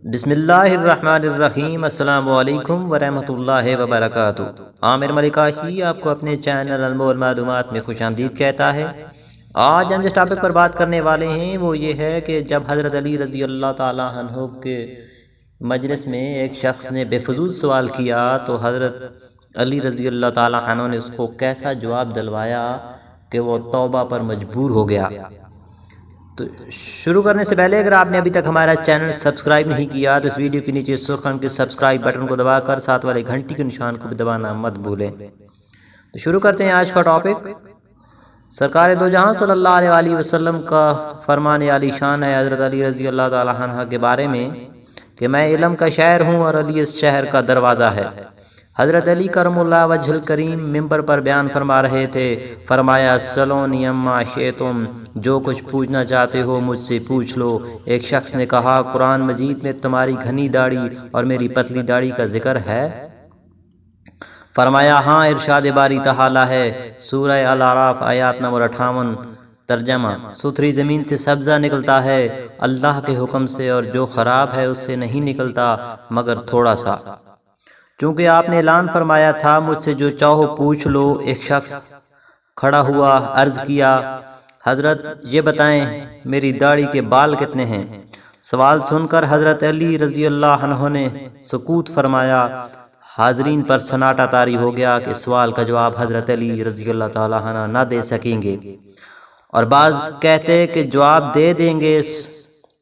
بسم اللہ الرحمن الرحیم۔ السلام علیکم ورحمۃ اللہ وبرکاتہ۔ عامر ملکاشی آپ کو اپنے چینل انمول معلومات میں خوش آمدید کہتا ہے۔ آج ہم جس ٹاپک پر بات کرنے والے ہیں وہ یہ ہے کہ جب حضرت علی رضی اللہ تعالیٰ عنہ کے مجلس میں ایک شخص نے بے فضول سوال کیا تو حضرت علی رضی اللہ تعالیٰ عنہ نے اس کو کیسا جواب دلوایا کہ وہ توبہ پر مجبور ہو گیا۔ تو شروع کرنے سے پہلے اگر آپ نے ابھی تک ہمارا چینل سبسکرائب نہیں کیا تو اس ویڈیو کے نیچے سرخ رنگ کے سبسکرائب بٹن کو دبا کر ساتھ والے گھنٹی کے نشان کو بھی دبانا مت بھولیں۔ تو شروع کرتے ہیں آج کا ٹاپک۔ سرکار دو جہاں صلی اللہ علیہ وسلم کا فرمان عالی شان ہے حضرت علی رضی اللہ تعالیٰ عنہ کے بارے میں کہ میں علم کا شہر ہوں اور علی اس شہر کا دروازہ ہے۔ حضرت علی کرم اللہ وجہ الکریم ممبر پر بیان فرما رہے تھے، فرمایا سلونی اما شئتم، جو کچھ پوچھنا چاہتے ہو مجھ سے پوچھ لو۔ ایک شخص نے کہا قرآن مجید میں تمہاری گھنی داڑھی اور میری پتلی داڑھی کا ذکر ہے؟ فرمایا ہاں، ارشاد باری تعالیٰ ہے سورہ الاعراف آیات نمبر 58۔ ترجمہ: ستھری زمین سے سبزہ نکلتا ہے اللہ کے حکم سے، اور جو خراب ہے اس سے نہیں نکلتا مگر تھوڑا سا۔ چونکہ آپ نے اعلان فرمایا تھا مجھ سے جو چاہو پوچھ لو۔ ایک شخص کھڑا ہوا، عرض کیا حضرت یہ بتائیں میری داڑھی کے بال کتنے ہیں؟ سوال سن کر حضرت علی رضی اللہ عنہ نے سکوت فرمایا۔ حاضرین پر سناٹا طاری ہو گیا کہ سوال کا جواب حضرت علی رضی اللہ تعالیٰ عنہ نہ دے سکیں گے، اور بعض کہتے کہ جواب دے دیں گے۔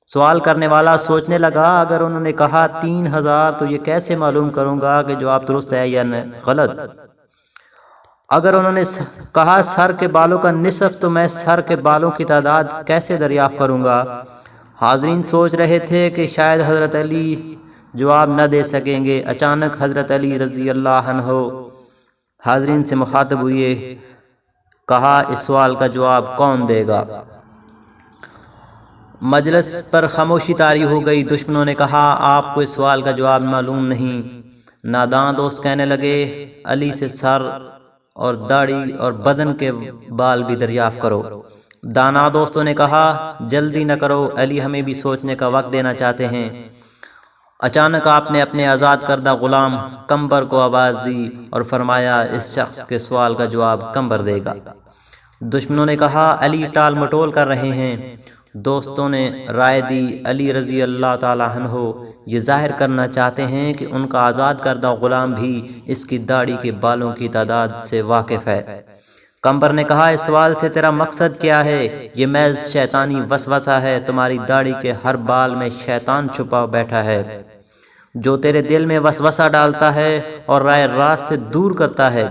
سوال کرنے والا سوچنے لگا اگر انہوں نے کہا 3000 تو یہ کیسے معلوم کروں گا کہ جواب درست ہے یا غلط؟ اگر انہوں نے کہا سر کے بالوں کا نصف تو میں سر کے بالوں کی تعداد کیسے دریافت کروں گا؟ حاضرین سوچ رہے تھے کہ شاید حضرت علی جواب نہ دے سکیں گے۔ اچانک حضرت علی رضی اللہ عنہ حاضرین سے مخاطب ہوئے، کہا اس سوال کا جواب کون دے گا؟ مجلس پر خاموشی طاری ہو گئی۔ دشمنوں نے کہا آپ کو اس سوال کا جواب معلوم نہیں۔ ناداں دوست کہنے لگے علی سے سر اور داڑھی اور بدن کے بال بھی دریافت کرو۔ دانا دوستوں نے کہا جلدی نہ کرو، علی ہمیں بھی سوچنے کا وقت دینا چاہتے ہیں۔ اچانک آپ نے اپنے آزاد کردہ غلام قمبر کو آواز دی اور فرمایا اس شخص کے سوال کا جواب قمبر دے گا۔ دشمنوں نے کہا علی ٹال مٹول کر رہے ہیں۔ دوستوں نے رائے دی علی رضی اللہ تعالیٰ عنہ یہ ظاہر کرنا چاہتے ہیں کہ ان کا آزاد کردہ غلام بھی اس کی داڑھی کے بالوں کی تعداد سے واقف ہے۔ قمبر نے کہا اس سوال سے تیرا مقصد کیا ہے؟ یہ محض شیطانی وسوسہ ہے، تمہاری داڑھی کے ہر بال میں شیطان چھپا بیٹھا ہے جو تیرے دل میں وسوسہ ڈالتا ہے اور راہ راست سے دور کرتا ہے۔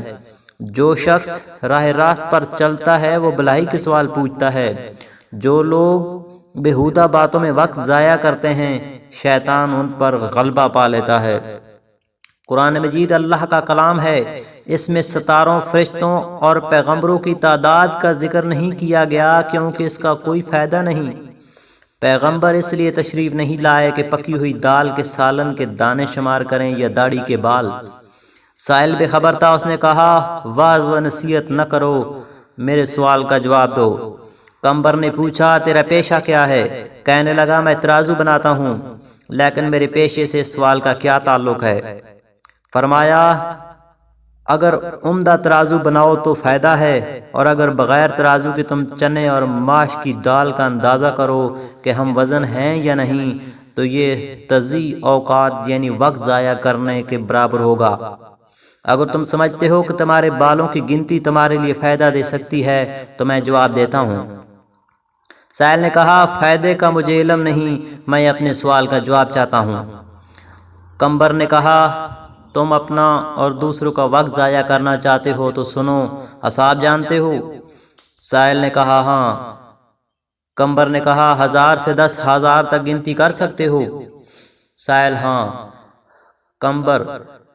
جو شخص راہ راست پر چلتا ہے وہ بھلائی کے سوال پوچھتا ہے، جو لوگ بےہودہ باتوں میں وقت ضائع کرتے ہیں شیطان ان پر غلبہ پا لیتا ہے۔ قرآن مجید اللہ کا کلام ہے، اس میں ستاروں، فرشتوں اور پیغمبروں کی تعداد کا ذکر نہیں کیا گیا کیونکہ اس کا کوئی فائدہ نہیں۔ پیغمبر اس لیے تشریف نہیں لائے کہ پکی ہوئی دال کے سالن کے دانے شمار کریں یا داڑھی کے بال۔ سائل بے خبر تھا، اس نے کہا واعظ و نصیحت نہ کرو، میرے سوال کا جواب دو۔ قمبر نے پوچھا تیرا پیشہ کیا ہے؟ کہنے لگا میں ترازو بناتا ہوں، لیکن میرے پیشے سے اس سوال کا کیا تعلق ہے؟ فرمایا اگر عمدہ ترازو بناؤ تو فائدہ ہے، اور اگر بغیر ترازو کے تم چنے اور ماش کی دال کا اندازہ کرو کہ ہم وزن ہیں یا نہیں تو یہ تضیع اوقات یعنی وقت ضائع کرنے کے برابر ہوگا۔ اگر تم سمجھتے ہو کہ تمہارے بالوں کی گنتی تمہارے لیے فائدہ دے سکتی ہے تو میں جواب دیتا ہوں۔ سائل نے کہا فائدے کا مجھے علم نہیں، میں اپنے سوال کا جواب چاہتا ہوں۔ قمبر نے کہا تم اپنا اور دوسروں کا وقت ضائع کرنا چاہتے ہو تو سنو، حساب جانتے ہو؟ سائل نے کہا ہاں۔ قمبر نے کہا 1000 سے 10,000 تک گنتی کر سکتے ہو؟ سائل ہاں۔ قمبر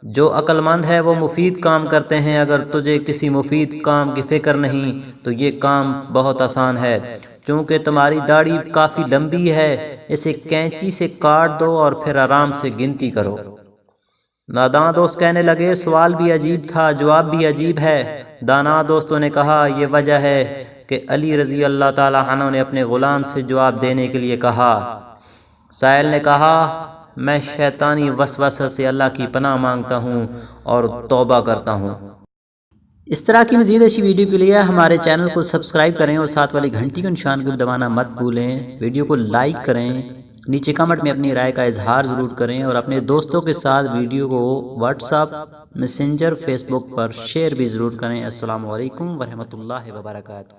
جو عقل مند ہے وہ مفید کام کرتے ہیں، اگر تجھے کسی مفید کام کی فکر نہیں تو یہ کام بہت آسان ہے۔ چونکہ تمہاری داڑھی کافی لمبی ہے اسے کینچی سے کاٹ دو اور پھر آرام سے گنتی کرو۔ ناداں دوست کہنے لگے سوال بھی عجیب تھا، جواب بھی عجیب ہے۔ دانا دوستوں نے کہا یہ وجہ ہے کہ علی رضی اللہ تعالیٰ عنہ نے اپنے غلام سے جواب دینے کے لیے کہا۔ سائل نے کہا میں شیطانی وسوسہ سے اللہ کی پناہ مانگتا ہوں اور توبہ کرتا ہوں۔ اس طرح کی مزید اچھی ویڈیو کے لیے ہمارے چینل کو سبسکرائب کریں اور ساتھ والی گھنٹی کے نشان کو دبانا مت بھولیں۔ ویڈیو کو لائک کریں، نیچے کمنٹ میں اپنی رائے کا اظہار ضرور کریں اور اپنے دوستوں کے ساتھ ویڈیو کو واٹس ایپ، میسنجر، فیس بک پر شیئر بھی ضرور کریں۔ السلام علیکم ورحمۃ اللہ وبرکاتہ۔